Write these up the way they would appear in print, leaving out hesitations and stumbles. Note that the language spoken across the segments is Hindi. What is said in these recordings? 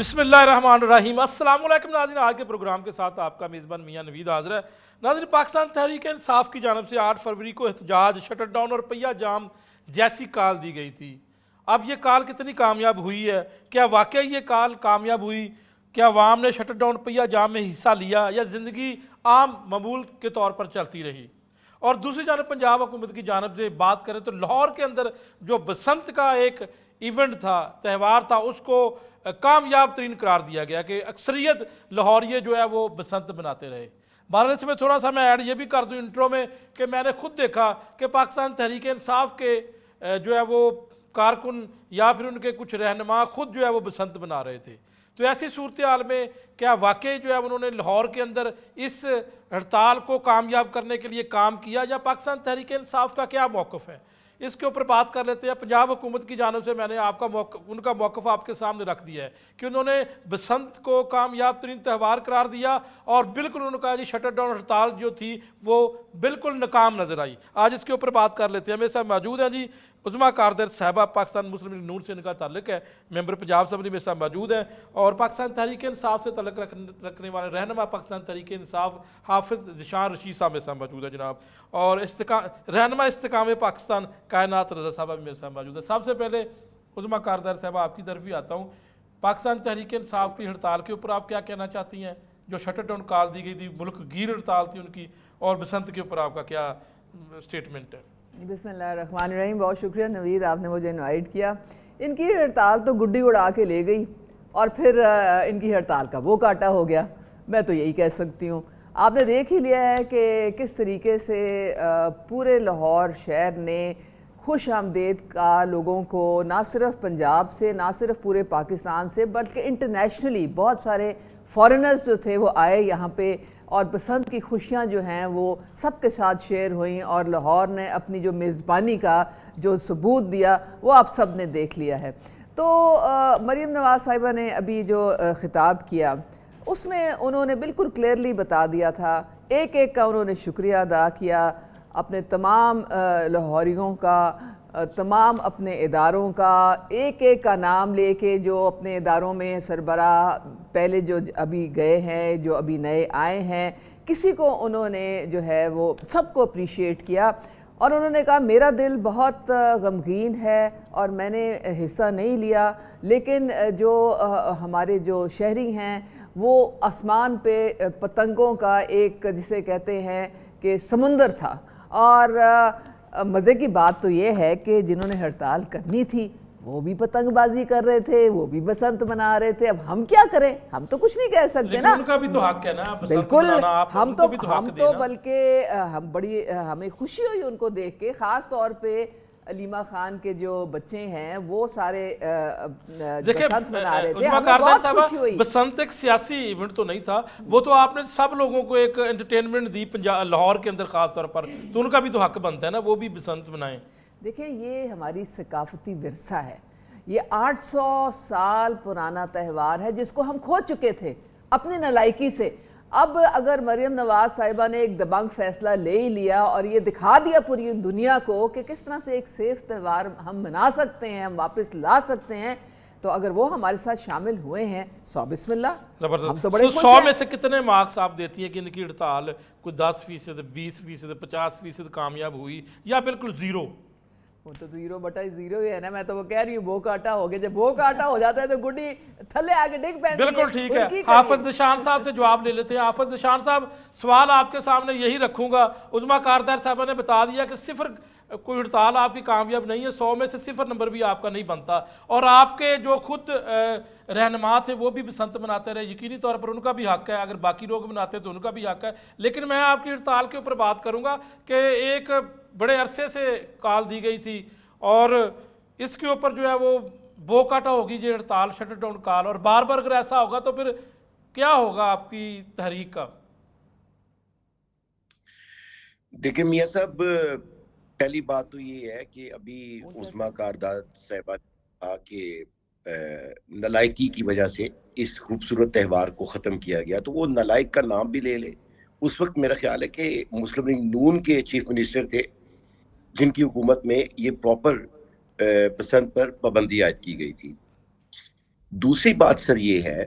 बिस्मिल्लाहिर्रहमानिर्रहीम। अस्सलाम वालेकुम नाज़रीन, आज के प्रोग्राम के साथ आपका मेज़बान मियां नवीद हाज़िर है। नाज़रीन, पाकिस्तान तहरीक इंसाफ की जानब से 8 फरवरी को एहतजाज, शटर डाउन और पहिया जाम जैसी कॉल दी गई थी। अब ये कॉल कितनी कामयाब हुई है? क्या वाकई ये कॉल कामयाब हुई? क्या अवाम ने शटर डाउन पहिया जाम में हिस्सा लिया या ज़िंदगी आम मामूल के तौर पर चलती रही? और दूसरी जानब पंजाब हुकूमत की जानब से बात करें तो लाहौर के अंदर जो बसंत का एक इवेंट था, त्यौहार था, उसको कामयाब तरीन करार दिया गया कि अक्सरियत लाहौरिये जो है वो बसंत बनाते रहे। बहरहाल इसमें थोड़ा सा मैं ऐड ये भी कर दूँ इंट्रो में कि मैंने खुद देखा कि पाकिस्तान तहरीक इंसाफ के जो है वो कारकुन या फिर उनके कुछ रहनुमा खुद जो है वो बसंत बना रहे थे। तो ऐसी सूरत हाल में क्या वाकई जो है उन्होंने लाहौर के अंदर इस हड़ताल को कामयाब करने के लिए काम किया या पाकिस्तान तहरीक इंसाफ का क्या मौक़िफ़ है, इसके ऊपर बात कर लेते हैं। पंजाब हुकूमत की जानब से मैंने उनका मौक़िफ़ आपके सामने रख दिया है कि उन्होंने बसंत को कामयाब तरीन त्यौहार करार दिया और बिल्कुल उन्होंने कहा जी शटर डाउन हड़ताल जो थी वो बिल्कुल नाकाम नज़र आई। आज इसके ऊपर बात कर लेते हैं। मेरे साथ मौजूद हैं जी उज़्मा कारदर साहबा, पाकिस्तान मुस्लिम लीग नून से इनका ताल्लुक है, मेंबर पंजाब असम्बली मेरे साथ मौजूद हैं, और पाकिस्तान तहरीक इंसाफ से ताल्लुक रखने वाले रहनुमा पाकिस्तान तहरीक इंसाफ हाफिज़ ज़िशान रशीद साहब मेरे साथ मौजूद है जनाब, और रहनुमा इस्तेकाम पाकिस्तान कायनात रज़ा साहबा भी मेरे साथ मौजूद है। सबसे पहले उज़्मा कारदर साहबा आपकी तरफ ही आता हूँ, पाकिस्तान तहरीक इंसाफ की हड़ताल के ऊपर आप क्या कहना चाहती हैं? जो शटर डाउन कॉल दी गई थी, मुल्क गिर हड़ताल थी उनकी, और बसंत के ऊपर आपका क्या स्टेटमेंट है? बिस्मिल्लाहिर्रहमानिर्रहीम। बहुत शुक्रिया नवीद, आपने मुझे इनवाइट किया। इनकी हड़ताल तो गुड्डी उड़ा के ले गई और फिर इनकी हड़ताल का वो काटा हो गया, मैं तो यही कह सकती हूँ। आपने देख ही लिया है कि किस तरीके से पूरे लाहौर शहर ने खुश आमदेद का लोगों को ना सिर्फ पंजाब से, ना सिर्फ पूरे पाकिस्तान से, बल्कि इंटरनेशनली बहुत सारे फॉरेनर्स जो थे वो आए यहाँ पे, और बसंत की खुशियाँ जो हैं वो सबके साथ शेयर हुई, और लाहौर ने अपनी जो मेज़बानी का जो सबूत दिया वो आप सब ने देख लिया है। तो मरीम नवाज़ साहिबा ने अभी जो ख़िताब किया उसमें उन्होंने बिल्कुल क्लियरली बता दिया था, एक एक का उन्होंने शुक्रिया अदा किया, अपने तमाम लाहौरियों का, तमाम अपने इदारों का, एक एक का नाम लेके जो अपने इदारों में सरबरा पहले जो अभी गए हैं, जो अभी नए आए हैं, किसी को उन्होंने जो है वो सबको अप्रिशिएट किया। और उन्होंने कहा मेरा दिल बहुत गमगीन है और मैंने हिस्सा नहीं लिया, लेकिन जो हमारे जो शहरी हैं वो आसमान पे पतंगों का एक जिसे कहते हैं कि समुंदर था। और मज़े की बात तो ये है कि जिन्होंने हड़ताल करनी थी वो भी पतंगबाजी कर रहे थे, वो भी बसंत मना रहे थे। अब हम क्या करें, हम तो कुछ नहीं कह सकते ना, उनका भी तो हक है ना, बिल्कुल। हम तो बल्कि हमें खुशी हुई उनको देख के, ख़ास तौर पे अलीमा खान के जो बच्चे हैं वो सारे बसंत मना रहे थे, हमें बहुत खुशी हुई। बसंत एक सियासी इवेंट तो नहीं था, वो तो आपने सब लोगों को एक एंटरटेनमेंट दी पंजाब लाहौर के अंदर खास तौर पर, तो उनका भी तो हक बनता है ना वो भी बसंत मनाएं। देखिए ये हमारी सकाफती विरसा है, ये 800 साल पुराना त्यौहार है जिसको हम खो चुके थे अपनी नालायकी से। अब अगर मरीम नवाज़ साहिबा ने एक दबंग फैसला ले ही लिया और ये दिखा दिया पूरी दुनिया को कि किस तरह से एक सेफ त्यौहार हम मना सकते हैं, हम वापस ला सकते हैं, तो अगर वो हमारे साथ शामिल हुए हैं सौ बिस्मिल्लाह, हम तो बड़े 100 में से कितने मार्क्स आप देती हैं कि इनकी हड़ताल कोई 10%, 20%, 50% कामयाब हुई या बिल्कुल ज़ीरो? वो तो 0/0 ही है ना। मैं तो वो कह रही हूँ, वो काटा हो गया, जब वो काटा हो जाता है तो गुड्डी थल्ले आके डिग पैंती है। बिल्कुल ठीक है। हाफिज़ ज़िशान साहब से जवाब ले लेते हैं। हाफिज़ ज़िशान साहब, सवाल आपके सामने यही रखूंगा। उज़्मा कारदर साहब ने बता दिया कि सिफर कोई हड़ताल आपकी कामयाब नहीं है, 100 में से 0 नंबर भी आपका नहीं बनता, और आपके जो खुद रहनुमा थे वो भी बसंत मनाते रहे, यकीनी तौर पर उनका भी हक है, अगर बाकी लोग मनाते तो उनका भी हक है। लेकिन मैं आपकी हड़ताल के ऊपर बात करूंगा कि एक बड़े अरसे से कॉल दी गई थी और इसके ऊपर जो है वो बोकाटा होगी जो हड़ताल, शटर डाउन कॉल, और बार बार अगर ऐसा होगा तो फिर क्या होगा आपकी तहरीक का? देखिए मियाँ साहब, पहली बात तो ये है कि अभी उज़्मा कारदर साहिबा के नलायकी की वजह से इस खूबसूरत त्यौहार को ख़त्म किया गया, तो वो नलायक का नाम भी ले ले। उस वक्त मेरा ख्याल है कि मुस्लिम लीग नून के चीफ मिनिस्टर थे जिनकी हुकूमत में ये प्रॉपर बसंत पर पाबंदी आयद की गई थी। दूसरी बात सर ये है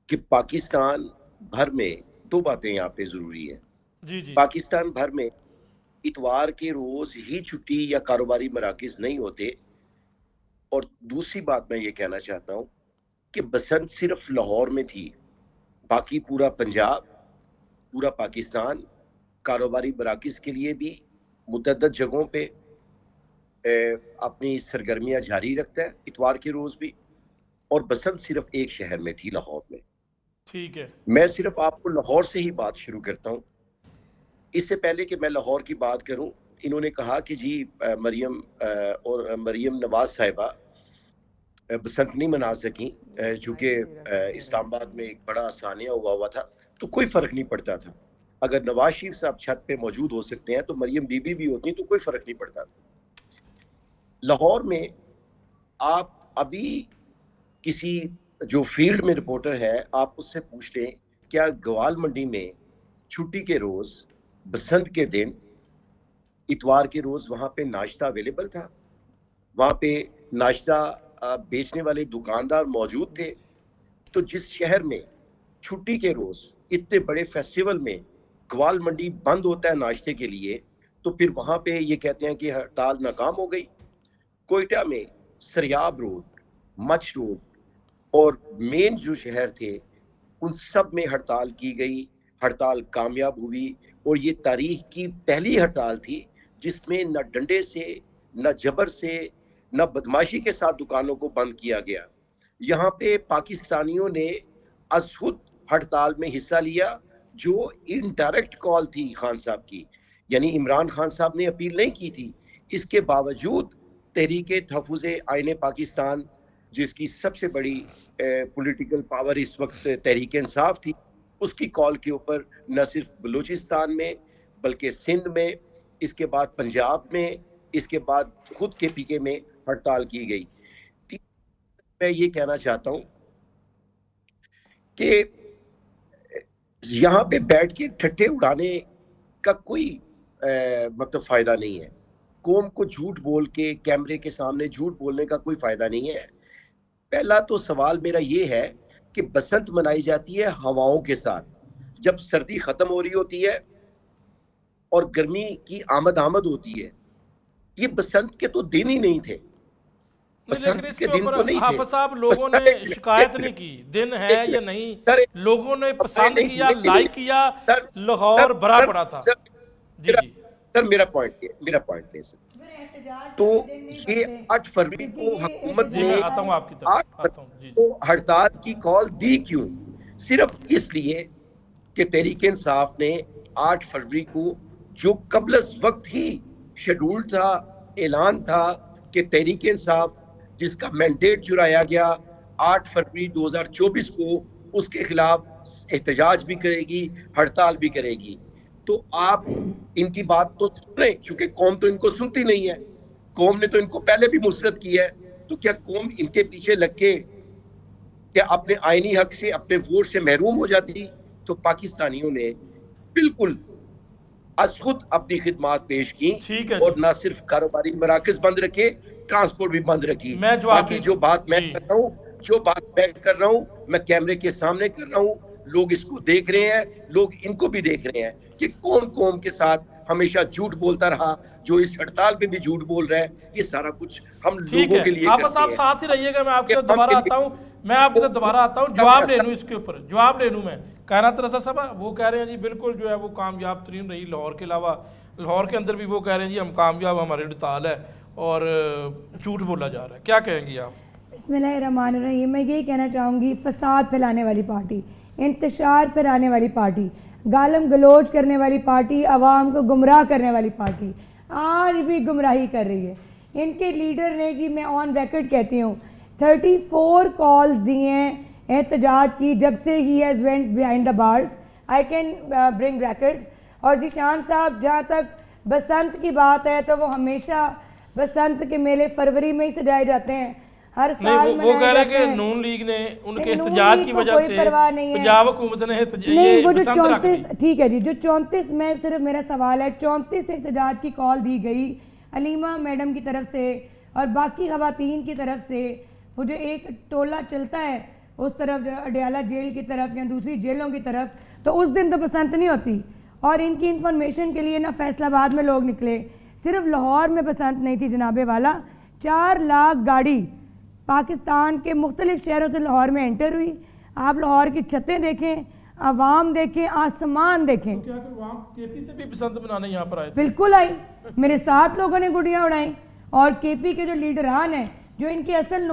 कि पाकिस्तान भर में दो बातें यहाँ पे जरूरी है। जी जी पाकिस्तान भर में इतवार के रोज ही छुट्टी या कारोबारी मराकज नहीं होते। और दूसरी बात मैं ये कहना चाहता हूँ कि बसंत सिर्फ लाहौर में थी, बाकी पूरा पंजाब, पूरा पाकिस्तान कारोबारी मराकज के लिए भी मुतअद्दिद जगहों पे अपनी सरगर्मियां जारी रखता है इतवार के रोज भी। और बसंत सिर्फ एक शहर में थी, लाहौर में। ठीक है। मैं सिर्फ आपको लाहौर से ही बात शुरू करता हूँ। इससे पहले कि मैं लाहौर की बात करूं, इन्होंने कहा कि जी मरियम नवाज साहिबा बसंत नहीं मना सकी चूंकि इस्लामाबाद में एक बड़ा सानिया हुआ था, तो कोई फर्क नहीं पड़ता था। अगर नवाज शरीफ साहब छत पे मौजूद हो सकते हैं तो मरियम बीबी भी होती तो कोई फर्क नहीं पड़ता था। लाहौर में आप अभी किसी जो फील्ड में रिपोर्टर है, आप उससे पूछ लें क्या गवाल मंडी में छुट्टी के रोज, बसंत के दिन, इतवार के रोज वहां पे नाश्ता अवेलेबल था? वहां पे नाश्ता बेचने वाले दुकानदार मौजूद थे? तो जिस शहर में छुट्टी के रोज इतने बड़े फेस्टिवल में गवाल मंडी बंद होता है नाश्ते के लिए, तो फिर वहां पे ये कहते हैं कि हड़ताल नाकाम हो गई। कोयटा में सरियाब रोड, मच रोड और मेन जो शहर थे उन सब में हड़ताल की गई। हड़ताल कामयाब हुई और ये तारीख की पहली हड़ताल थी जिसमें न डंडे से, न जबर से, न बदमाशी के साथ दुकानों को बंद किया गया। यहाँ पे पाकिस्तानियों ने अजहुद हड़ताल में हिस्सा लिया, जो इनडायरेक्ट कॉल थी खान साहब की, यानी इमरान खान साहब ने अपील नहीं की थी। इसके बावजूद तहरीके तहफ़्फ़ुज़ आईन पाकिस्तान, जिसकी सबसे बड़ी पॉलिटिकल पावर इस वक्त तहरीक इंसाफ थी, उसकी कॉल के ऊपर न सिर्फ बलूचिस्तान में बल्कि सिंध में, इसके बाद पंजाब में, इसके बाद खुद के पीके में हड़ताल की गई। मैं ये कहना चाहता हूं कि यहाँ पे बैठ के ठट्ठे उड़ाने का कोई मतलब फायदा नहीं है। कौम को झूठ बोल के कैमरे के सामने झूठ बोलने का कोई फायदा नहीं है। पहला तो सवाल मेरा ये है कि बसंत मनाई जाती है हवाओं के साथ, जब सर्दी खत्म हो रही होती है और गर्मी की आमद होती है। ये बसंत के तो दिन ही नहीं थे। लेकिन इसके ऊपर हाफिज साहब लोगों ने शिकायत नहीं की, दिन है या नहीं, लोगों ने पसंद किया, लाइक किया, लाहौर भरा पड़ा था। जी जी सर मेरा पॉइंट है सर। तो ये 8 फरवरी को हुकूमत ने आता हूं आपकी तरफ तो हड़ताल की कॉल दी क्यों? सिर्फ इसलिए कि तहरीक इंसाफ ने 8 फरवरी को, जो कबलस वक्त ही शेड्यूल था, ऐलान था कि तहरीक इंसाफ जिसका मैंडेट चुराया गया 8 फरवरी 2024 को, उसके खिलाफ एहतजाज भी करेगी, हड़ताल भी करेगी। तो आप इनकी बात तो सुने, क्योंकि कौम तो इनको सुनती नहीं है। कौम ने तो इनको पहले भी मुस्तरद किया है, तो क्या कौम इनके पीछे लग के क्या अपने आईनी हक से, अपने वोट से महरूम हो जाती? तो पाकिस्तानियों ने बिल्कुल आज खुद अपनी खिदमात पेश की और ना सिर्फ कारोबारी मराकज बंद रखे, ट्रांसपोर्ट भी बंद रखी। बाकी जो बात मैं कर रहा हूँ, मैं कैमरे के सामने कर रहा हूँ, लोग इसको देख रहे हैं, लोग इनको भी देख रहे हैं कि कौन कौम के साथ हमेशा झूठ बोलता रहा, जो इस हड़ताल पे भी झूठ बोल रहा है। ये सारा कुछ हम लोगों के लिए आप साथ ही रहिएगा, मैं आपके दोबारा आता हूँ, जवाब ले लूँ इसके ऊपर, जवाब ले लूँ मैं। कायनात रज़ा साहब वो कह रहे हैं जी बिल्कुल जो है वो कामयाब तरीन रही लाहौर के अलावा, लाहौर के अंदर भी वो कह रहे हैं जी हम कामयाब, हमारी हड़ताल है और झूठ बोला जा रहा है। क्या कहेंगी आप? बिस्मिल्लाहिर्रहमानिर्रहीम। मैं यही कहना चाहूँगी, फसाद फैलाने वाली पार्टी, इंतशार फैलाने वाली पार्टी, गालम गलोच करने वाली पार्टी, आवाम को गुमराह करने वाली पार्टी आज भी गुमराही कर रही है। इनके लीडर ने जी, मैं ऑन रिकॉर्ड कहती हूँ, 34 कॉल्स दिए हैं एहतजाज की जब से he has went behind the bars. I can bring record. और जीशान साहब, जहाँ तक बसंत की बात है तो वो हमेशा बसंत के मेले फरवरी में ही सजाए जाते हैं, हर साल वो कह रहे हैं कि नून लीग ने उनके एहतजाज की वजह से पंजाब हुकूमत ने ये बसंत रख दी। ठीक है जी, जो 34 में सिर्फ मेरा सवाल है, 34 एहतजाज की कॉल दी गई अलीमा मैडम की तरफ से और बाकी खवातीन की तरफ से, वो जो एक टोला चलता है उस तरफ जो अडयाला जेल की तरफ या दूसरी जेलों की तरफ, तो उस दिन तो पसंद नहीं होती। और इनकी इंफॉर्मेशन के लिए ना फैसलाबाद में लोग निकले, सिर्फ लाहौर में पसंद नहीं थी जनाबे वाला। 4 लाख गाड़ी पाकिस्तान के मुख्तलिफ शहरों से लाहौर में एंटर हुई। आप लाहौर की छतें देखें, आवाम देखें, आसमान देखें। क्या केपी से भी पसंद बनाने यहाँ पर आए थे? बिल्कुल आई, मेरे 7 लोगों ने गुड़ियाँ उड़ाई। और केपी के जो लीडरान हैं, जो इनके असल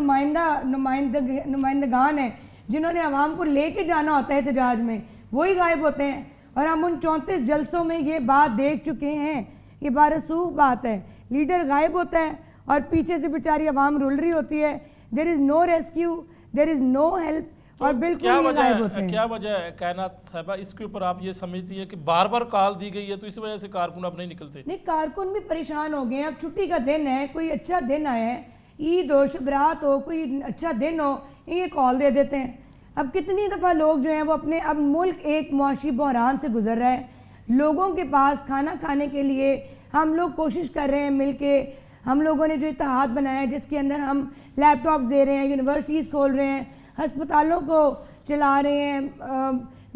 नुमाइंदगान हैं, जिन्होंने आवाम को लेके जाना होता है एहतजाज में, वही गायब होते हैं। और हम उन 34 जलसों में ये बात देख चुके हैं, ये बारसूख बात है। लीडर गायब होता है और पीछे से बेचारी आवाम रुल रही होती है। There is no rescue, there is no help, और बिल्कुल क्या ये वजह गायब है, होते हैं। क्या वजह है कायनात साहिबा, इसके ऊपर आप ये समझती हैं कि बार बार कॉल दी गई है तो इस वजह से कारकुन अब नहीं निकलते? नहीं, कारकुन भी परेशान हो गए हैं। अब छुट्टी का दिन है, कोई अच्छा दिन आया है, ईद हो, शबरात हो, कोई अच्छा दिन हो, ये कॉल दे देते हैं। अब कितनी दफ़ा लोग जो हैं वो अपने, अब मुल्क एक मुआशी बहरान से गुजर रहा है। लोगों के पास खाना खाने के लिए हम लोग कोशिश कर रहे हैं मिलके, हम लोगों ने जो इत्तेहाद बनाया है जिसके अंदर हम लैपटॉप दे रहे हैं, यूनिवर्सिटीज़ खोल रहे हैं, अस्पतालों को चला रहे हैं,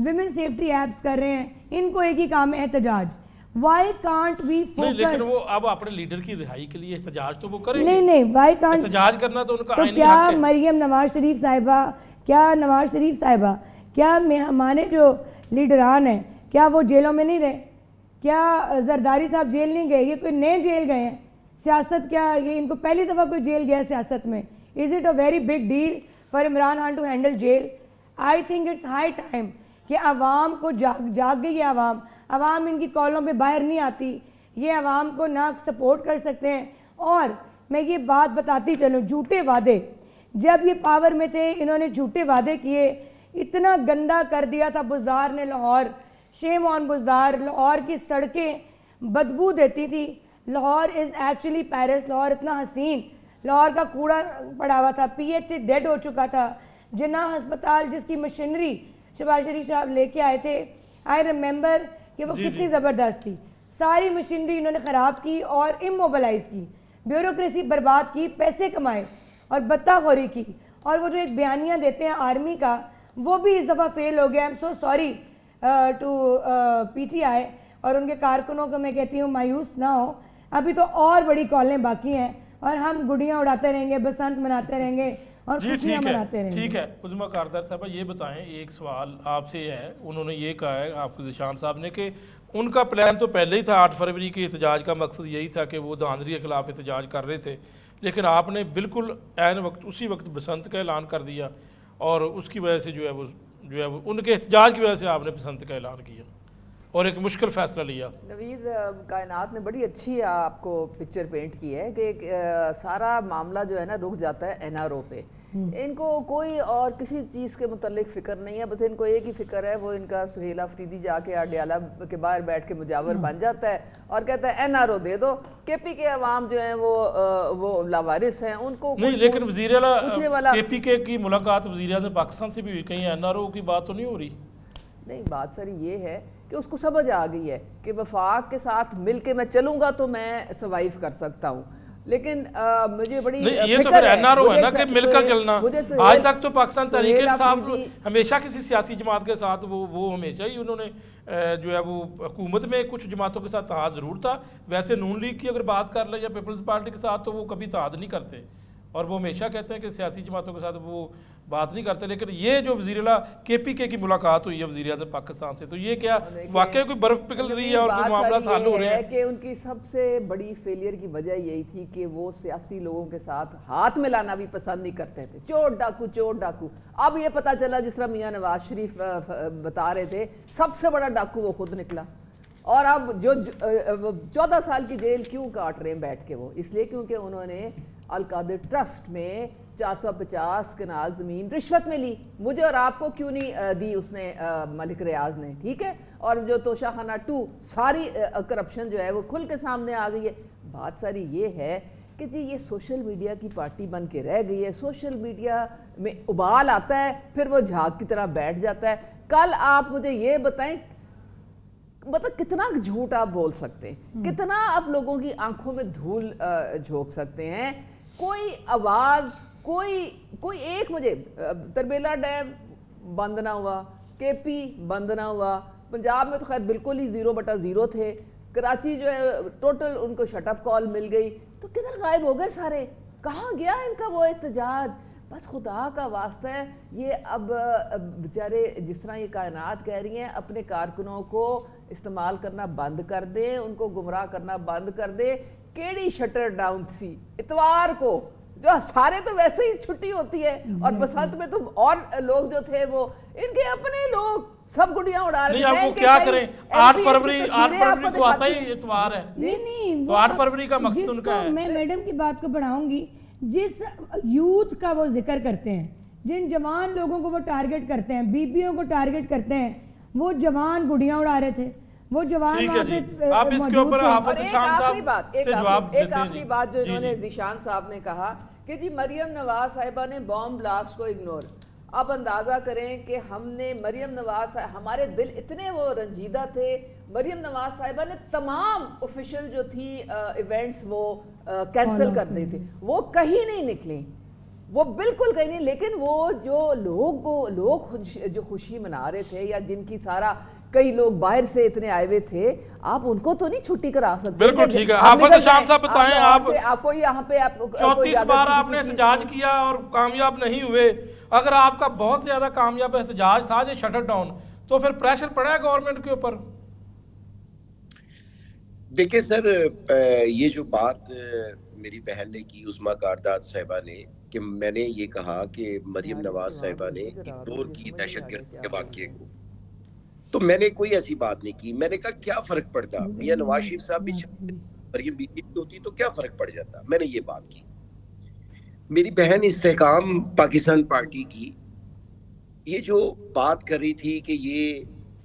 विमेन सेफ्टी एप्स कर रहे हैं, इनको एक ही काम है एहतजाज। वाई कांट वी नहीं, लेकिन फोकस? वो अब अपने लीडर की रिहाई के लिए एहतजाज तो वो करेंगे। नहीं नहीं, वाई कांट? एहतजाज करना तो उनका तो आईनी क्या हक है। मरियम नवाज शरीफ साहिबा, क्या नवाज शरीफ साहिबा, क्या हमारे जो लीडरान हैं, क्या वो जेलों में नहीं रहे? क्या जरदारी साहब जेल नहीं गए? ये कोई नए जेल गए हैं? सियासत क्या ये इनको पहली दफ़ा कोई जेल गया सियासत में? Is it a very big deal for Imran Khan to handle jail? I think it's high time कि आवाम को जाग गई है। आवाम इनकी कॉलों पे बाहर नहीं आती, ये आवाम को ना सपोर्ट कर सकते हैं। और मैं ये बात बताती चलूँ, झूठे वादे, जब ये पावर में थे इन्होंने झूठे वादे किए, इतना गंदा कर दिया था बुज़दार ने लाहौर। Shame on Buzdar. लाहौर की सड़कें बदबू देती थी। Lahore is actually Paris. Lahore इतना हसीन, लाहौर का कूड़ा पड़ा हुआ था, PH डेड हो चुका था। जिन्ना अस्पताल जिसकी मशीनरी शहबाज शरीफ साहब लेके आए थे, आई रिमेंबर कि वो कितनी ज़बरदस्त थी। सारी मशीनरी इन्होंने ख़राब की और इमोबलाइज की, ब्यूरोक्रेसी बर्बाद की, पैसे कमाए और बत्ताखोरी की। और वो जो एक बयानिया देते हैं आर्मी का, वो भी इस दफ़ा फेल हो गया। I am so sorry to PTI और उनके कारकुनों को मैं कहती हूँ मायूस ना हो, अभी तो और बड़ी कॉलें बाकी हैं और हम गुड़ियाँ उड़ाते रहेंगे, बसंत मनाते रहेंगे और खुशियाँ मनाते रहेंगे। ठीक है उज़्मा कारदार साहब, ये बताएं, एक सवाल आपसे है। उन्होंने ये कहा है हाफिज़ ज़ीशान साहब ने कि उनका प्लान तो पहले ही था, 8 फरवरी के एहतजाज का मकसद यही था कि वो धांधली के खिलाफ एहतजाज कर रहे थे, लेकिन आपने बिल्कुल ऐन वक्त उसी वक्त बसंत का ऐलान कर दिया और उसकी वजह से जो है वो उनके एहतजाज की वजह से आपने बसंत का ऐलान किया और एक मुश्किल फैसला लिया। नवीद, कायनात ने बड़ी अच्छी आपको पिक्चर पेंट की है कि सारा मामला जो है ना रुक जाता है NRO पे। इनको कोई और किसी चीज़ के मुतल्लिक फ़िक्र नहीं है, बस इनको एक ही फ़िक्र है, वो इनका सुहेल अफरीदी जाके अडयाला के बाहर बैठ के मुजावर बन जाता है और कहता है NRO दे दो। KP के अवाम जो हैं वो लावारिस हैं, उनको नहीं, लेकिन पूछने वाला KP की मुलाकात वज़ीर-ए-आज़म पाकिस्तान से भी हुई, कहीं NRO की बात तो नहीं हो रही? नहीं, बात सारी ये है कि उसको समझ आ गई है कि वफाक के साथ मिलके मैं चलूंगा तो मैं सर्वाइव कर सकता हूँ, लेकिन मुझे बड़ी नहीं, ये तो फिर NRO है ना कि मिलकर चलना। आज तक तो पाकिस्तान तहरीक इंसाफ हमेशा किसी सियासी जमात के साथ वो हमेशा ही उन्होंने जो है वो हुकूमत में कुछ जमातों के साथ तहाद ज़रूर था। वैसे नून लीग की अगर बात कर लें या पीपल्स पार्टी के साथ, तो वो कभी तहाद नहीं करते और वो हमेशा कहते हैं कि सियासी जमातों के साथ वो बात नहीं करते। लेकिन ये जो वज़ीर-ए-आला KPK की मुलाकात हुई है वज़ीर-ए-आज़म पाकिस्तान से, तो ये क्या वाकई कोई बर्फ पिघल रही है और कोई मामला हल हो रहे हैं? कि उनकी सबसे बड़ी फेलियर की वजह यही थी कि वो सियासी लोगों के साथ हाथ मिलाना भी पसंद नहीं करते थे। चोर डाकू। अब ये पता चला, जिस तरह मियाँ नवाज शरीफ बता रहे थे, सबसे बड़ा डाकू वो खुद निकला। और अब जो 14 साल की जेल क्यों काट रहे हैं बैठ के वो, इसलिए क्योंकि उन्होंने अल-कादिर ट्रस्ट में 450 कनाल ज़मीन रिश्वत में ली। मुझे और आपको क्यों नहीं दी उसने, मलिक रियाज ने, ठीक है। और जो तोशाखाना 2 सारी करप्शन जो है वो खुल के सामने आ गई है। बात सारी ये है कि जी ये सोशल मीडिया की पार्टी बन के रह गई है। सोशल मीडिया में उबाल आता है, फिर वो झाग की तरह बैठ जाता है। कल आप मुझे ये बताएं, मतलब कितना झूठ आप बोल सकते हैं, कितना आप लोगों की आंखों में धूल झोंक सकते हैं। कोई आवाज़, कोई एक मुझे तरबेला डैम बंद ना हुआ, केपी बंद ना हुआ, पंजाब में तो खैर बिल्कुल ही 0/0 थे, कराची जो है टोटल उनको शटअप कॉल मिल गई, तो किधर गायब हो गए सारे, कहाँ गया इनका वो एहतजाज। बस खुदा का वास्ता है, ये अब बेचारे जिस तरह ये कायनात कह रही हैं, अपने कारकुनों को इस्तेमाल करना बंद कर दें, उनको गुमराह करना बंद कर दें। केड़ी शटर डाउन थी इतवार को, जो सारे तो वैसे ही छुट्टी होती है, और बसंत में तो और लोग जो थे वो इनके अपने लोग सब गुड़ियां उड़ा रहे नहीं, आपको क्या करें, 8 फरवरी को आता ही इतवार है, नहीं तो 8 फरवरी का मकसद उनका है। मैं मैडम की बात को बढ़ाऊंगी, जिस यूथ का वो जिक्र करते हैं, जिन जवान लोगों को वो टारगेट करते हैं, बीबियों को टारगेट करते हैं, वो जवान गुड़ियां उड़ा रहे थे, वो जवान ठीक है वहाँ जी, पे आप इसके मौजूद ऊपर थे। हाफिज और एक शान आखिरी साहब बात, से जवाब देते हैं आखिरी जी। बात जो जी, इन्होंने जी। ज़ीशान साहब ने कहा कि जी मरियम नवाज साहिबा ने बॉम्ब ब्लास्ट को इग्नोर। अब अंदाज़ा करें कि हमने मरियम नवाज, हमारे दिल इतने वो रंजीदा थे, मरियम नवाज साहिबा ने तमाम ऑफिशियल जो थी इवेंट्स वो कैंसिल कर दी थी, वो कहीं नहीं निकली, वो बिल्कुल कहीं नहीं। लेकिन वो जो लोग जो खुशी मना रहे थे, या जिनकी सारा कई लोग बाहर से इतने आए हुए थे, आप उनको तो नहीं छुट्टी करा सकते। बिल्कुल ठीक है, हाफिज शान साहब बताएं, आपको यहाँ पे आपको 34 बार आपने एहतजाज किया और कामयाब नहीं हुए, अगर आपका बहुत ज्यादा कामयाब एहतजाज था जो शटर डाउन, तो फिर प्रेशर पड़ा है गवर्नमेंट के ऊपर? देखिए सर, ये जो बात मेरी बहन ने की, उस्मा कारदाद साहिबा ने, कि मैंने ये कहा कि मरियम नवाज साहिबा ने इग्नोर की दहशतगर्द के वाक़ये को, तो मैंने कोई ऐसी बात नहीं की। मैंने कहा क्या फर्क पड़ता, मियां नवाज शरीफ साहब भी मरियम बीबी होती तो क्या फर्क पड़ जाता, मैंने ये बात की। मेरी बहन इस्तेहकाम पाकिस्तान पार्टी की ये जो बात कर रही थी कि ये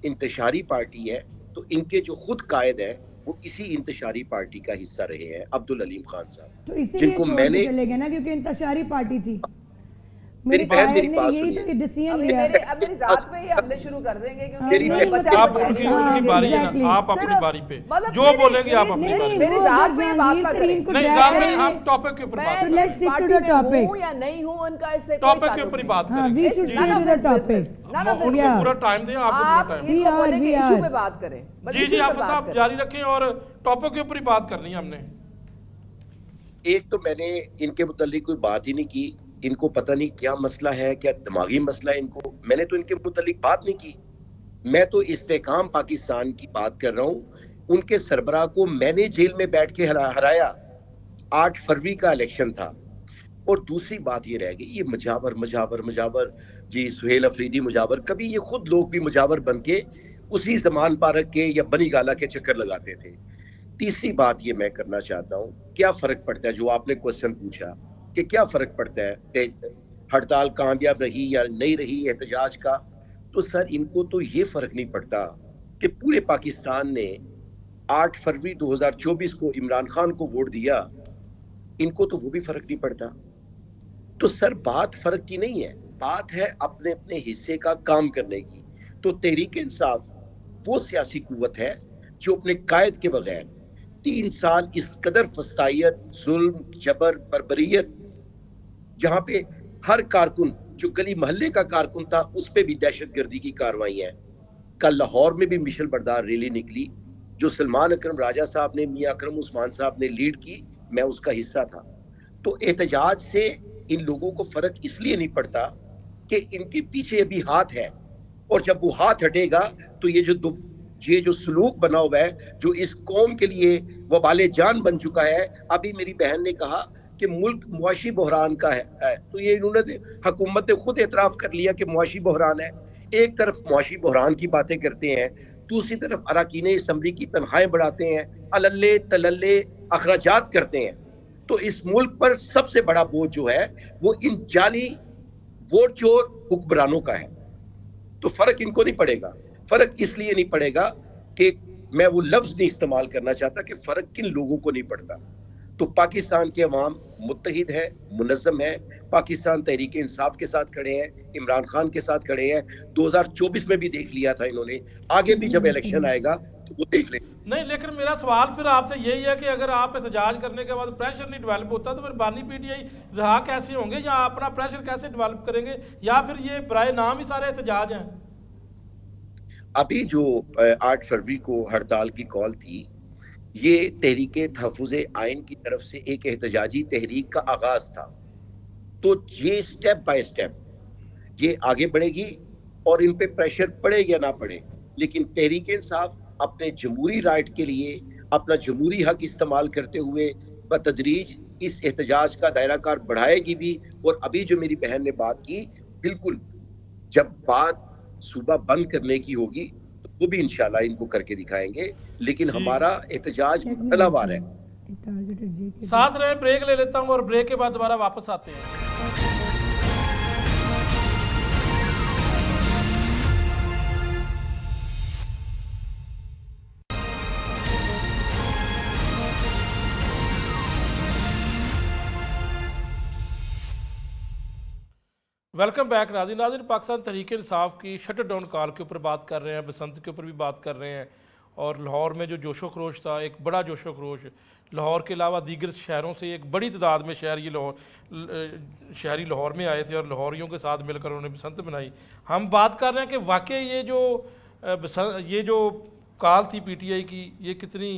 इंतशारी पार्टी है, तो इनके जो खुद कायद है वो इसी इंतशारी पार्टी का हिस्सा रहे हैं, अब्दुल अलीम खान साहब, तो इसीलिए जिनको मैंने चले गए ना, क्योंकि इंतशारी पार्टी थी। मेरी बहन मेरी बात यही सुनिए, तो डिसीजन अब लिया। मेरी जात पे ही हमले शुरू कर देंगे, मेरी क्योंकि बचा आप बचा उनकी नहीं। उनकी बारी है exactly. ना, आप अपनी सिर्फ बारी पे मतलब जो बोलेंगे आप अपनी बारी पे। मेरी जात पे ही बात ना करें। नहीं, जात में हम टॉपिक के ऊपर बात मैं करें, let's stick to party the में topic. हूँ या नहीं हूँ, उनका इससे कोई टॉपिक के ताल्लुक ऊपर ही नहीं। बात हाँ, करेंगे। we should जी, stick None to of the his topic. business. None of his उनको Yeah. पूरा टाइम दें, आपको आप पूरा टाइम। इनको बोलें कि We are. इशू पे बात करें, बस जी इशू जी, पे हाफिज बात साहब करें। जारी रखें, और टॉपिक के ऊपर ही बात करनी है हमने। एक तो मैंने इनके मुतालिक कोई बात ही नहीं की, इनको पता नहीं क्या मसला है, क्या दिमागी मसला है इनको, मैंने तो इनके मुतालिक बात नहीं की। मैं तो इस्तेहकाम पाकिस्तान की बात कर रहा हूँ। उनके सरबराह को मैंने जेल में बैठ के हराया, 8 फरवरी का इलेक्शन था। और दूसरी बात ये रह गई, ये मुजावर जी, सुहेल अफरीदी मुजावर, कभी ये खुद लोग भी मुजावर बन के उसी जमान पारक के या बनी गाला के चक्कर लगाते थे। तीसरी बात ये मैं करना चाहता हूँ, क्या फर्क पड़ता है, जो आपने क्वेश्चन पूछा कि क्या फर्क पड़ता है हड़ताल कामयाब रही या नहीं रही एहतजाज का, तो सर इनको तो ये फर्क नहीं पड़ता कि पूरे पाकिस्तान ने 8 फरवरी 2024 को इमरान खान को वोट दिया, इनको तो वो भी फर्क नहीं पड़ता। तो सर बात फर्क की नहीं है, बात है अपने अपने हिस्से का काम करने की। तो तहरीक इंसाफ वो सियासी कुव्वत है जो अपने कायद के बगैर 3 साल इस कदर फस्तायत, जुल्म, जबर, बर्बरियत, जहां पे हर कारकुन जो गली मोहल्ले का कारकुन था उस पे भी दहशतगर्दी की कार्रवाई है। कल लाहौर में भी मिशल बरदार रैली निकली जो सलमान अकरम राजा साहब ने, मियां अकरम उस्मान साहब ने लीड की, मैं उसका हिस्सा था। तो एहतजाज से इन लोगों को फर्क इसलिए नहीं पड़ता कि इनके पीछे अभी हाथ है, और जब वो हाथ हटेगा तो ये जो सलूक बना हुआ है, जो इस कौम के लिए वबाले जान बन चुका है। अभी मेरी बहन ने कहा कि मुल्क मुआशी बहरान का है, तो ये इन्होंने हुकूमत ने खुद एतराफ़ कर लिया कि मुआशी बहरान है। एक तरफ मुआशी बहरान की बातें करते हैं, दूसरी तरफ अरकान असम्बली की तनख्वाहें बढ़ाते हैं, अलल्ले तलल्ले अखराजात करते हैं। तो इस मुल्क पर सबसे बड़ा बोझ जो है वो इन जाली वोट चोर हुक्मरानों का है। तो फर्क इनको नहीं पड़ेगा। फर्क इसलिए नहीं पड़ेगा कि मैं वो लफ्ज नहीं इस्तेमाल करना चाहता कि फर्क किन लोगों को नहीं पड़ता। तो पाकिस्तान के अवाम मुत्तहिद है, मुनज़्ज़म है, पाकिस्तान तहरीक इंसाफ के साथ खड़े हैं, इमरान खान के साथ खड़े हैं। 2024 में भी देख लिया था इन्होंने, आगे भी जब इलेक्शन आएगा तो वो देख लेंगे। नहीं, लेकिन मेरा सवाल फिर आपसे यही है कि अगर आप एहतजाज करने के बाद प्रेशर नहीं डेवलप होता तो फिर बानी पीटीआई रहा कैसे होंगे, या अपना प्रेशर कैसे डेवलप करेंगे, या फिर ये बराए नाम ही सारे एहतजाज हैं? अभी जो 8 फरवरी को हड़ताल की कॉल थी, ये तहरीके तहफ़्फ़ुज़ आइन की तरफ से एक एहतजाजी तहरीक का आगाज था। तो ये स्टेप बाय स्टेप ये आगे बढ़ेगी और इन पे प्रेशर पड़े या ना पड़े, लेकिन तहरीक इंसाफ अपने जमहूरी राइट के लिए अपना जमहूरी हक इस्तेमाल करते हुए बतदरीज इस एहतजाज का दायरा कार बढ़ाएगी भी। और अभी जो मेरी बहन ने बात की, बिल्कुल जब बात सूबा बंद करने की होगी तो वो भी इंशाल्लाह इनको करके दिखाएंगे, लेकिन हमारा एहतजाज तलावार है। साथ रहे, ब्रेक ले लेता हूँ और ब्रेक के बाद दोबारा वापस आते हैं। वेलकम बैक नाज़रीन। पाकिस्तान तहरीक इंसाफ की शटर डाउन कॉल के ऊपर बात कर रहे हैं, बसंत के ऊपर भी बात कर रहे हैं, और लाहौर में जो जोशो खरोश था, एक बड़ा जोशो खरोश लाहौर के अलावा दीगर शहरों से एक बड़ी तादाद में शहरी लाहौर में आए थे और लाहौरियों के साथ मिलकर उन्होंने बसंत मनाई। हम बात कर रहे हैं कि वाकई ये जो कॉल थी पीटीआई की, ये कितनी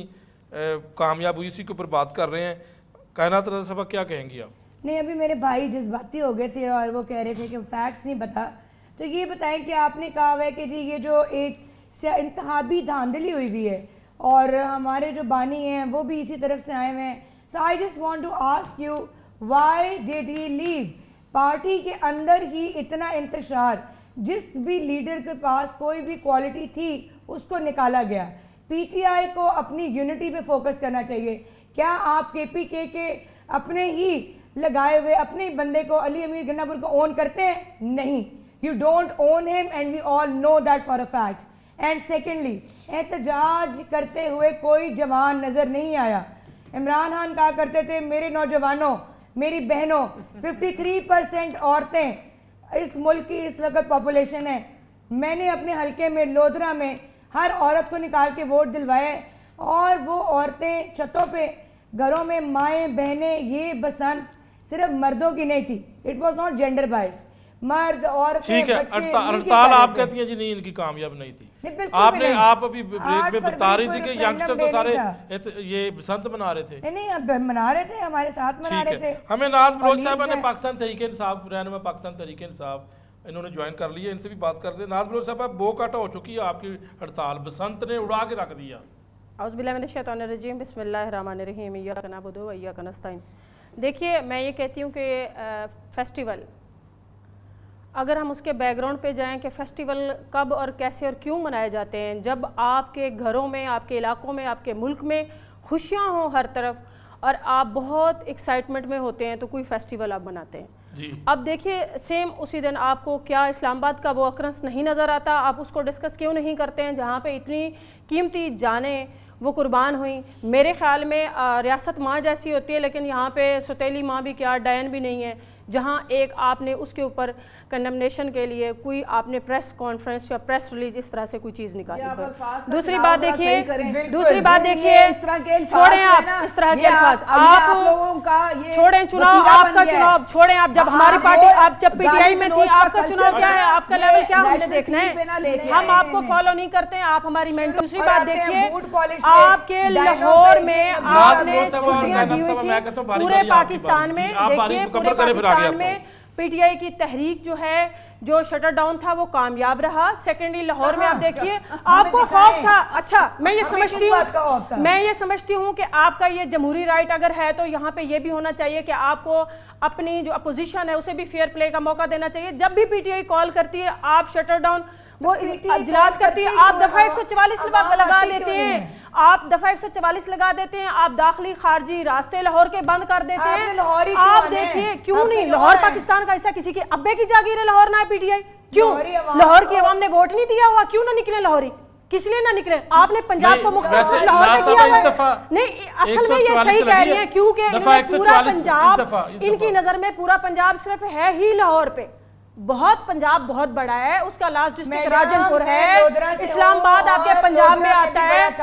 कामयाब हुई, इसी के ऊपर बात कर रहे हैं। कायनात रज़ा साहब क्या कहेंगी आप? नहीं, अभी मेरे भाई जज्बाती हो गए थे और वो कह रहे थे कि फैक्ट्स नहीं बता, तो ये बताएं कि आपने कहा है कि जी ये जो एक इंतखाबी धांधली हुई हुई है और हमारे जो बानी हैं वो भी इसी तरफ से आए हुए हैं। So I just want to ask you, why did he leave? Party के अंदर ही इतना इंतशार, जिस भी लीडर के पास कोई भी क्वालिटी थी उसको निकाला गया। पीटीआई को अपनी यूनिटी पे फोकस करना चाहिए। क्या आप केपीके के अपने ही लगाए हुए अपने ही बंदे को, अली अमीर गन्नापुर को ओन करते हैं? नहीं, you don't own him and we all know that for a fact. And secondly, एहतजाज करते हुए कोई जवान नजर नहीं आया। इमरान खान कहा करते थे, मेरे नौजवानों, मेरी बहनों, 53% औरतें इस मुल्क की इस वक्त पॉपुलेशन है। मैंने अपने हल्के में लोधरा में हर औरत को निकाल के वोट दिलवाए और वो औरतें छतों पे, घरों में माएँ बहनें, ये बसंत सिर्फ मर्दों की नहीं थी, इट वॉज नॉट जेंडर बाइस, मर्द और ठीक है। हड़ताल आप कहती हैं जी नहीं, इनकी कामयाब नहीं थी। आप अभी ब्रेक में बता रही थी कि यंगस्टर तो सारे ये बसंत मना रहे थे। नहीं, अब मना रहे थे, हमारे साथ मना रहे थे। हमें नाज बलोच साहब ने पाकिस्तान तहरीक इंसाफ, रहनुमा पाकिस्तान तहरीक इंसाफ, इन्होंने ज्वाइन कर लिया, इनसे भी बात कर दे। नाज बलोच साहब, बो काटा हो चुकी है आपकी हड़ताल, बसंत ने उड़ा के रख दिया। औज़ुबिल्लाहिमिनश्शैतानिर्रजीम, बिस्मिल्लाहिर्रहमानिर्रहीम, इय्याका नअबुदु व इय्याका नस्तईन। देखिए, मैं ये कहती हूँ कि फेस्टिवल, अगर हम उसके बैकग्राउंड पे जाएं कि फेस्टिवल कब और कैसे और क्यों मनाए जाते हैं, जब आपके घरों में, आपके इलाकों में, आपके मुल्क में खुशियाँ हों हर तरफ और आप बहुत एक्साइटमेंट में होते हैं, तो कोई फेस्टिवल आप मनाते हैं जी। अब देखिए, सेम उसी दिन आपको क्या इस्लामाबाद का वो अक्रंस नहीं नज़र आता? आप उसको डिस्कस क्यों नहीं करते हैं जहाँ पे इतनी कीमती जानें वो कुर्बान हुई? मेरे ख्याल में रियासत माँ जैसी होती है, लेकिन यहाँ पे सौतेली माँ भी क्या, डायन भी नहीं है, जहाँ एक आपने उसके ऊपर कंडेमनेशन के लिए कोई आपने प्रेस कॉन्फ्रेंस या प्रेस रिलीज इस तरह से कोई चीज़ निकाली है। दूसरी बात देखिए, छोड़ें आप इस तरह के अल्फाज, आप छोड़ें चुनाव, आपका चुनाव छोड़ें आप। जब हमारी पार्टी, आप जब पीटीआई में थी, आपका चुनाव क्या है, आपका लेवल क्या हमने देखना है? हम आपको फॉलो नहीं करते हैं, आप हमारी मेंटल। दूसरी बात देखिए, आपके लाहौर में आपने छुट्टियां दी हुई थी पूरे पाकिस्तान में। देखिए, पूरे पाकिस्तान में पीटीआई की तहरीक जो है, जो शटर डाउन था, वो कामयाब रहा। सेकेंडली लाहौर में आप देखिए, आपको खौफ था। अच्छा, मैं ये समझती हूँ कि आपका ये जमहूरी राइट अगर है तो यहाँ पे ये भी होना चाहिए कि आपको अपनी जो अपोजिशन है उसे भी फेयर प्ले का मौका देना चाहिए। जब भी पीटीआई कॉल करती है, आप शटर डाउन, वो इजलास करती है, आप दफा 144 लगा देते हैं, आप दफा 144 लगा देते हैं, आप दाखिली खारजी रास्ते लाहौर के बंद कर देते हैं। आप देखिए, क्यों नहीं, लाहौर पाकिस्तान का ऐसा किसी की अब्बे की जागीर है लाहौर ना है पीटीआई? क्यों? लाहौर की आवाम ने वोट नहीं दिया हुआ? क्यों ना निकले लाहौरी? किस लिए ना निकले? आपने पंजाब को मुख्तलिफ लाहौर में किया हुआ नहीं, असल में ये सही कह रही है, क्योंकि पूरा पंजाब, इनकी नजर में पूरा पंजाब सिर्फ है ही लाहौर पे। बहुत पंजाब बहुत बड़ा है, उसका लास्ट डिस्ट्रिक्ट राजनपुर है, इस्लामाबाद आपके पंजाब में आता है,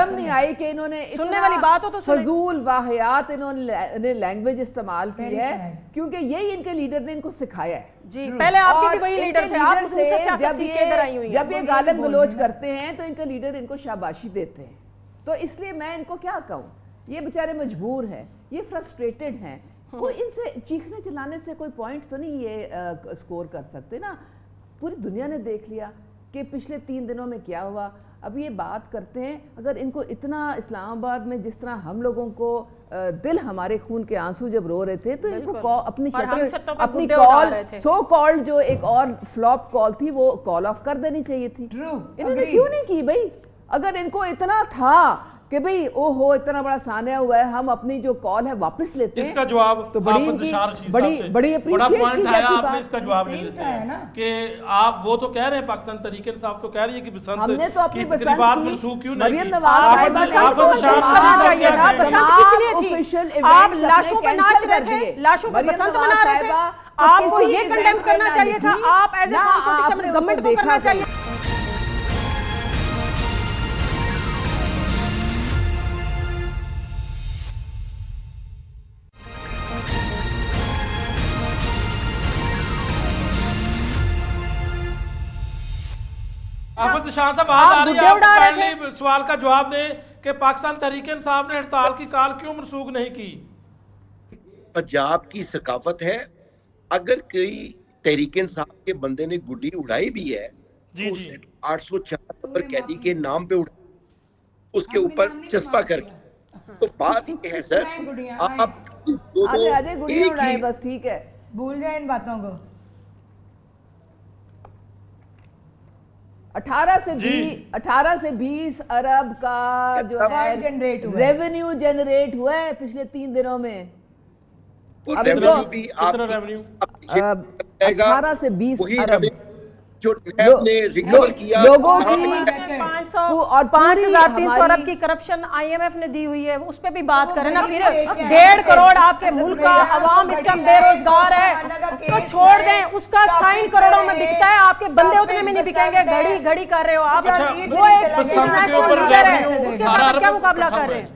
शर्म नहीं आई कि इन्होंने सुनने वाली बात हो तो सुने। फजूल वाहियात इन्होंने लैंग्वेज इस्तेमाल की है, क्योंकि यही इनके लीडर ने इनको सिखाया है जी। पहले आपके भी वही लीडर थे, आप से जब ये गालिब गलौज करते हैं तो इनके लीडर इनको शाबाशी देते हैं। तो इसलिए मैं इनको क्या कहूँ, ये बेचारे मजबूर हैं, ये फ्रस्ट्रेटेड हैं, कोई इनसे चीखने चिल्लाने से कोई पॉइंट तो नहीं ये स्कोर कर सकते ना। पूरी दुनिया ने देख लिया कि पिछले 3 दिनों में क्या हुआ। अब ये बात करते हैं, अगर इनको इतना इस्लामाबाद में जिस तरह हम लोगों को दिल हमारे खून के आंसू जब रो रहे थे, तो इनको अपनी अपनी कॉल सो कॉल्ड जो एक और फ्लॉप कॉल थी वो कॉल ऑफ कर देनी चाहिए थी। इन्होंने क्यों नहीं की भाई? अगर इनको इतना था कि भाई ओहो इतना बड़ा सानिया हुआ है, हम अपनी जो कॉल है वापस लेते हैं, इसका जवाब तो बड़ा पॉइंट है। आपने इसका जवाब ले लेते हैं कि आप वो तो कह रहे हैं, पाकिस्तान तहरीक इंसाफ तो कह रही है कि बसंत हमने तो अपनी की तकरीबात मनसूख क्यों नहीं की? आप लाशों पे नाच रहे थे, लाशों पे बसंत मना रहे थे, आपको ये कंडेम करना चाहिए था, आप एज ए पॉलिटिशियन गवर्नमेंट को करना चाहिए। आफत शाह साहब बात आ रही है, आप काइंडली सवाल का जवाब दें कि पाकिस्तान तहरीक इंसाफ ने हड़ताल की कॉल क्यों मनसूख नहीं की? पंजाब की सकाफत है, अगर कोई तहरीक इंसाफ के बंदे ने गुड्डी उड़ाई भी है तो उसे 804 नंबर कैदी के नाम पे उड़ा, उसके ऊपर चस्पा करके। तो बात ये है सर, आप गुड्डी उड़ाए बस, ठीक है, भूल जाए इन बातों को। 18 से 20 अरब का जो है रेवेन्यू जनरेट हुआ है पिछले 3 दिनों में। अब रेवेन्यू भी रेवेन्यू 18 से 20 अरब जो नैब ने रिकवर किया, लोगों की 5,300 अरब की करप्शन IMF ने दी हुई है, उस पे भी बात करें ना। फिर 1.5 करोड़ आपके मुल्क का अवाम इस टाइम बेरोजगार है, तो छोड़ दें, उसका साइन करोड़ों में बिकता है, आपके बंदे उतने में नहीं बिकेंगे। घड़ी कर रहे हो आप, वो एक इंटरनेशनल है, उसके साथ क्या मुकाबला कर रहे हैं?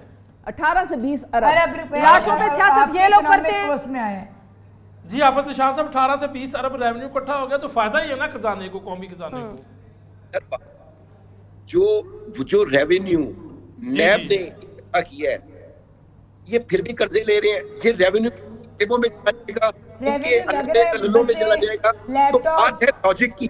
18 से 20 अरब लाशों पे सियासत ये लोग करते हैं। जी आफत शाह साहब, 18 से 20 अरब रेवेन्यू इकट्ठा हो गया तो फायदा ही है ना खजाने को, कौमी खजाने को। जो रेवेन्यू नैब ने इकट्ठा किया है, ये फिर भी कर्जे ले रहे हैं, ये रेवेन्यू जेबों में जाएगा, उनके अल्लों में चला जाएगा। तो बात है लॉजिक की,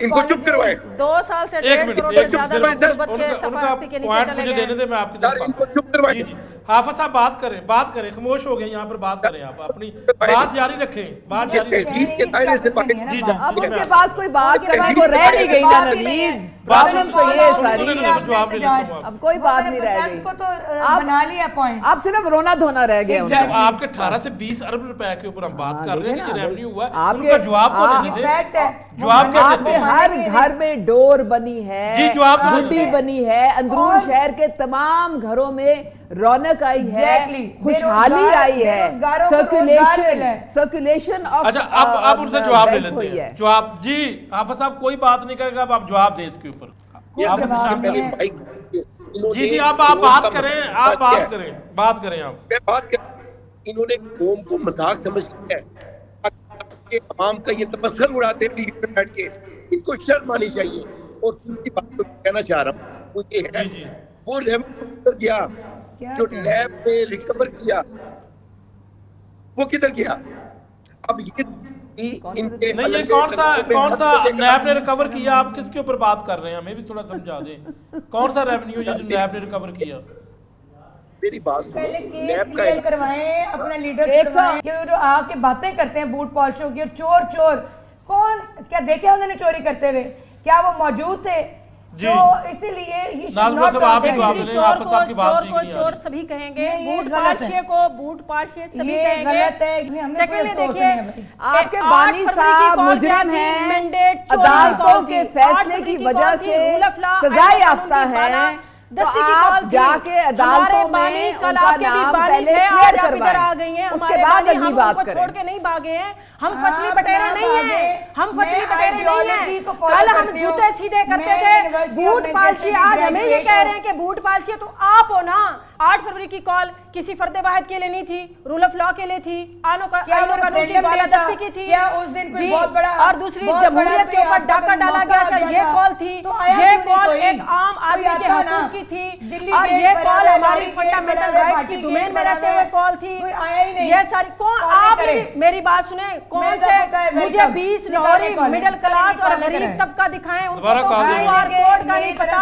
इनको चुप करवाएं। 2 साल से 1.5 करोड़ से ज्यादा लोग गुर्बत के सफारती के नीचे चले गए। देने दे, मैं आपकी तरफ इनको चुप करवाएं। हाफिज साहब बात करें, खामोश हो गए यहाँ पर, बात करें, आप अपनी बात जारी रखें, बात जारी रखें। के दायरे से बाहर जी अब उनके पास कोई बात करने को रह नहीं गई ना नवीद, प्रॉब्लम तो ये सारी, जवाब ले लेता हूं। अब कोई बात नहीं रह गई, को तो बना लिया पॉइंट, आप सिर्फ रोना धोना रह गया। सिर्फ आपके 18 से 20 अरब रुपए के ऊपर हम बात कर रहे हैं कि रेवेन्यू हुआ, उनका जवाब तो नहीं देते। जवाब क्या देते हैं? हर घर में डोर बनी है, जी जवाब गुड्डी बनी है, अंदरून शहर के तमाम घरों में रौनक आई है, खुशहाली आई है, सर्कुलेशन ऑफ। अच्छा, अब उनसे जवाब ले लेते हैं। जवाब जी हाफिज साहब, कोई बात नहीं करेगा, अब आप जवाब दें इसके ऊपर। जी आप बात करें, आप बात करें आप। इन्होंने कौम को मजाक समझ लिया है, आवाम का ये तबस्सुर उड़ाते हैं टीवी पे बैठ के, इनको शर्म आनी चाहिए। और दूसरी बात तो कहना चाह रहा हूँ वो ये है, वो रेवेन्यू गया जो नैब ने रिकवर किया, वो किधर गया? अब ये इनके नहीं, ये कौन सा नैब ने रिकवर किया? आप किसके ऊपर बात कर रहे हैं, हमें भी थोड़ा समझा दें। कौन सा रेवेन्यू जो नैब ने रिकवर किया? मेरी बात सुनो, नैब का करवाएं, अपना लीडर करवाएं, ये जो आके बातें करते हैं बूट पॉलिशों की, और चोर कौन, क्या देखे उन्होंने चोरी करते हुए? क्या वो मौजूद थे? तो इसीलिए चोर सभी कहेंगे, बूट पालिशिए सभी कहेंगे। गलत है। सेकंडली देखिए, आपके बानी साहब मुजरिम हैं, अदालतों के फैसले की वजह से सजा याफ्ता है, तो आप जाके अदालतों में उनका नाम पहले क्लियर करवाएं, उसके बाद अगली बात करें। छोड़ के नहीं भागे हैं, हम फसली बटेरे नहीं हैं, हम फसली बटेरे नहीं हैं। कल हम जूते सीधे करते थे, बूट पालिशिए, आज हमें ये कह रहे हैं कि बूट पालिशिए तो आप हो ना। 8 फरवरी की कॉल किसी फर्दे वाहिद के लिए नहीं थी, रूल ऑफ लॉ के लिए थी, आइनों कानून की बालादस्ती की थी उस दिन जी। और दूसरी जमहूरियत के ऊपर डाका डाला गया था, ये कॉल थी। ये कॉल एक आम आदमी के हकूक की थी और ये कॉल हमारी फंडामेंटल राइट्स की डोमेन में रहते हुए कॉल थी। ये सारी कौन, आप मेरी बात सुने, कौन से मुझे 20 लाहौरी मिडिल क्लास और गरीब तबका दिखाएं, उनको QR कोड का नहीं पता।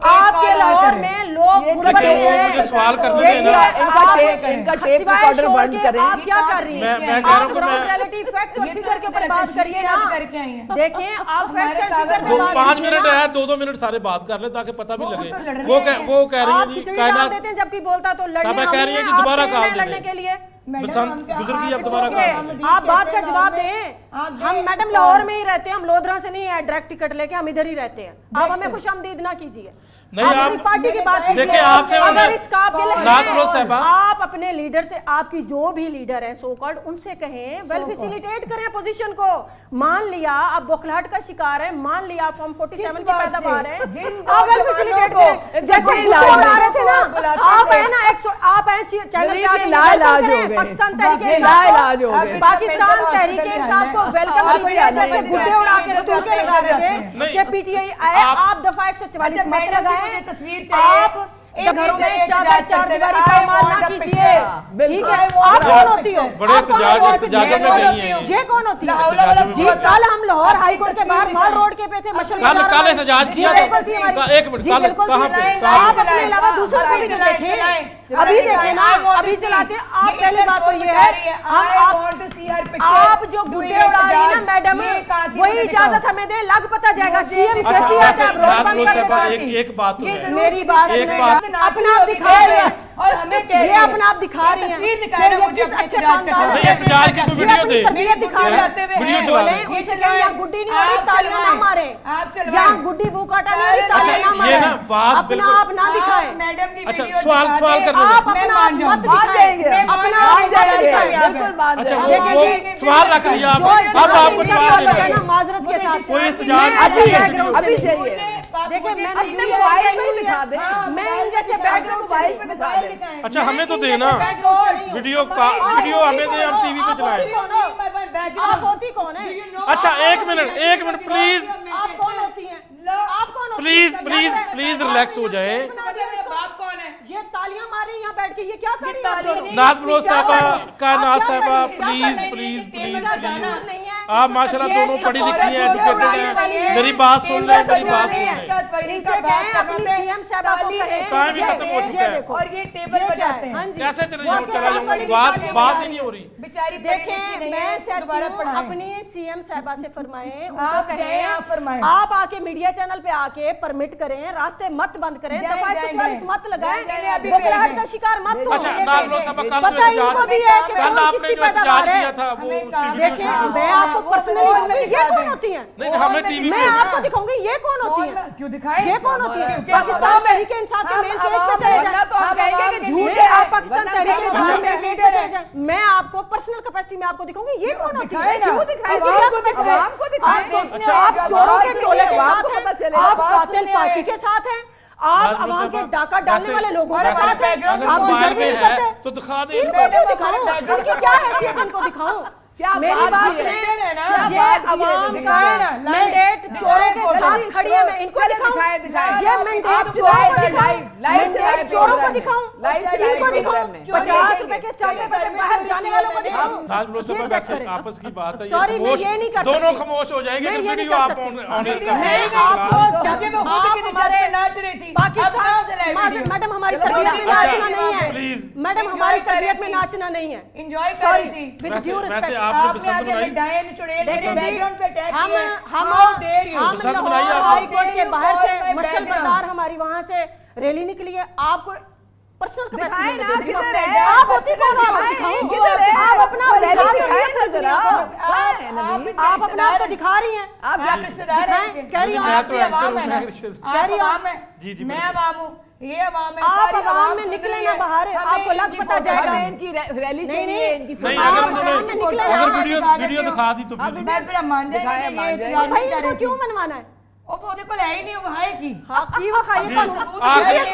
आपके लाहौर में लोग मुझे सवाल करने देना, इनका टेप रिकॉर्डर बंद करें। आप क्या कर रही हैं? मैं कह रहा हूं कि मैं रियलिटी फैक्ट और फिगर के ऊपर बात करिए ना। देखिए आप फैक्ट एंड फिगर पे बात 5 मिनट है, 2-2 मिनट सारे बात कर ले ताकि पता भी लगे। वो कह रही है जी कायनात देते हैं जबकि बोलता तो लड़ने साहब कह रही है कि दोबारा कॉल दे लड़ने के लिए बसंत गुजर गई, अब दोबारा कॉल दे। आप बात का जवाब दें। हम मैडम लाहौर में ही रहते हैं, हम लोधरा से नहीं है डायरेक्ट टिकट लेके, हम इधर ही रहते हैं। आप हमें खुशामदीद ना कीजिए। नहीं, आप पार्टी की बात देखिए, आपसे आप अपने लीडर से, आपकी जो भी लीडर है सो कॉल्ड, उनसे कहें वेल फैसिलिटेट करें पोजीशन को। मान लिया आप बौखलाहट का शिकार है, मान लिया आप फॉर्म 47 की पैदावार है, आप वेल फैसिलिटेट करें। जैसे उड़ा रहे थे ना, आप है ना, आप है चैनल पे आके पाकिस्तान तहरीक इंसाफ को वेलकम कीजिए। जैसे गुड्डे उड़ा के तुलके लगा रहे थे कि पीटीआई आए, आप दफा 144 मत लगाएं। आप घरों में चार दीवारी का माल ना कीजिए, ठीक है? आप कौन होती हो? बड़े सजाजों में गई हैं ये कौन होती है जी? कल हम लाहौर हाई कोर्ट के बाहर माल रोड के पे थे, कल एहतजाज किया था। एक मिनट, कल कहां पे? आप अपने अलावा दूसरों को भी तो देखें, अभी देखें ना, अभी चलाते हैं। आप पहली बात तो ये है, आप जो गुड्डे उड़ा रही है ना मैडम, वही इजाजत हमें दे, लग पता जाएगा। सीएम एक बात तो है, मेरी बात अपना आप दिखा रहे हैं और हमें ये अपना आप दिखा रही हैं। अच्छे खानदान नहीं, एहतजाज की कोई वीडियो दे, वीडियो चला रहे हैं। उनसे कहिए आप गुड्डी नहीं हो रही, तालियां ना मारे, यहाँ गुड्डी भू काटा नहीं हो रही, तालियां ना मारे। अपना आप ना दिखाएं मैडम की। अच्छा, सवाल करने आप अपना आप मत दिखाएं, अपना आप दिखाएं। अच्छा, वो सवाल रख लिया अब आपको जवाब देना है। माजरत के साथ कोई एहतजाज अभी चाहिए। देखिए मैंने मैं इन जैसे बैकग्राउंड पे दिखा दे। अच्छा, हमें तो देना वीडियो हमें दे, हम टीवी पे चलाएं। आप होती कौन है? अच्छा, एक मिनट प्लीज, आप कौन होती हैं? आप कौन होती हैं? प्लीज रिलैक्स हो जाए। बाप कौन है? ये तालियां मारी यहाँ बैठ के, ये क्या कर रही है? नाज बलोच साहबा, कायनात साहबा, प्लीज आप माशाल्लाह दोनों पढ़ी लिखी हैं, एजुकेटेड हैं, मेरी बात सुन लें। टाइम भी खत्म हो चुका है और ये टेबल पर जाते हैं। कैसे चला जाऊंगा? बात ही नहीं हो रही। बेचारी देखें, मैं अपनी सीएम साहबा से फरमाएं, उनको कहें आप आके मीडिया चैनल पे आके परमिट करें, रास्ते मत बंद करें, दफा 144 मत लगाएं, बौखलाहट का शिकार मत हो। अच्छा, नाज बलोच साहबा, कल आपने जो एहतजाज किया था वो उसकी वीडियो मैं आपको पर्सनली कहूंगी, ये कौन होती हैं? नहीं, हमें टीवी मैं आपको दिखाऊंगी ये कौन होती है। क्यों दिखाएं? ये कौन होती है? पाकिस्तान तहरीक इंसाफ के मेन पेज पे चले जाएं तो हम कहेंगे कि झूठ है। आप पाकिस्तान तहरीक इंसाफ के मेन पेज पे चले जाएं, मैं आपको पर्सनल कैपेसिटी में आपको दिखाऊंगी ये कौन होती है। क्यों दिखाएंगे? आवाम को दिखाएं। आप चोरों के टोले के साथ हैं, आप कातिल पार्टी के साथ हैं, आप आवाम के डाका डालने वाले लोगों के साथ हैं। आप मोबाइल में है तो दिखा दे। इनको क्यों दिखाऊं? इनकी क्या हैसियत इनको दिखाऊं? मेरी बात सुने, ये अवाम का मैंडेट चोरों के साथ खड़ी है, मैं इनको दिखाऊं? ये मैंडेट चोरों को दिखाऊं? मैंडेट चोरों को दिखाऊं? इनको दिखाऊं? 50 रुपए के स्टॉल पे बाहर जाने वालों को दिखाऊं? नाज बलोच साहबा, वैसे आपस की बात है, सॉरी मैं ये नहीं कर सकती, दोनों खामोश हो जाएंगे तो वीडियो आप ऑन एयर पाकिस्तान मैडम हमारी तरबियत में नाचना नहीं है, प्लीज मैडम हमारी तरबियत में नाचना नहीं है। एंजॉय कर सॉरी रही थी। विद ड्यू रिस्पेक्ट, आपने पसंद बनाई। हम हाई कोर्ट के बाहर थे, मशल बरदार हमारी वहां से रैली निकली है, आपको पर्सनल कैपेसिटी में दे किधर दी। है? आप होती कौन हो? आप दिखाओ, किधर है? आप अपना रैली दिखा दिखाएं ना जरा। आप अपना आप तो दिखा रही हैं, आप जाके कैरी ऑन। मैं तो एंकर हूं, मैं रिश्तेदार। Carry on. जी मैं अवाम हूं, ये अवाम है, आप सारी अवाम में निकले ना बाहर, आपको लग पता जाएगा। इनकी रैली चाहिए, इनकी नहीं, अगर उन्होंने वीडियो दिखा दी तो फिर मैं मान जाएंगे। भाई इनको क्यों मनवाना है? ਉਹਦੇ ਕੋਲ ਹੈ ਹੀ ਨਹੀਂ, ਉਹ ਹੈ ਕੀ? हाँ की वखाई जी, है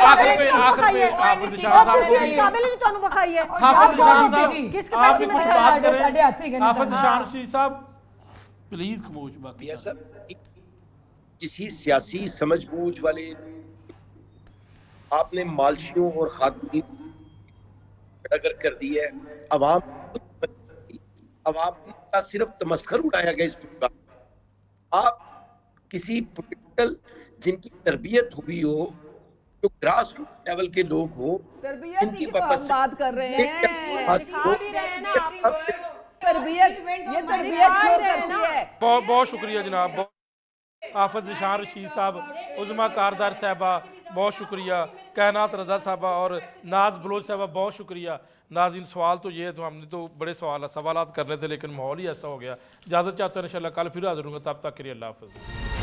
आखिर पे हाफिज निशान साहब को भी काबिल नहीं ਤੁਹਾਨੂੰ ਵਖਾਈ है हाफिज निशान साहब किसके आप भी पैसे कुछ में बात साढ़े हाथ ही करें। गए हाफिज निशान रशीद साहब प्लीज खामोश बाकी मियां साहब किसी सियासी समझबूझ वाले आपने मालशियों और खातून अगर कर दी है, अवाम का सिर्फ तमस्खर उड़ाया गया इस प्रोग्राम। आप किसी पॉलिटिकल जिनकी तरबियत हुई हो, जो ग्रास रूट लेवल के लोग हो, तरबियत इनकी की तो हम बात कर रहे हैं। दिखा भी रहे हैं ना आप। तरबियत, ये तरबियत शो करती है। बहुत बहुत शुक्रिया जनाब। हाफिज निशान रशीद साहब, उज़मा कारदार साहबा बहुत शुक्रिया, कायनात रज़ा साहबा और नाज बलोच साहबा बहुत शुक्रिया। नाज़रीन सवाल तो ये है, तो हमने तो बड़े सवालात करने थे लेकिन माहौल ही ऐसा हो गया। इजाज़त चाहते हैं, इंशाल्लाह कल फिर हाज़िर होंगे, तब तक के लिए अल्लाह हाफ़िज़।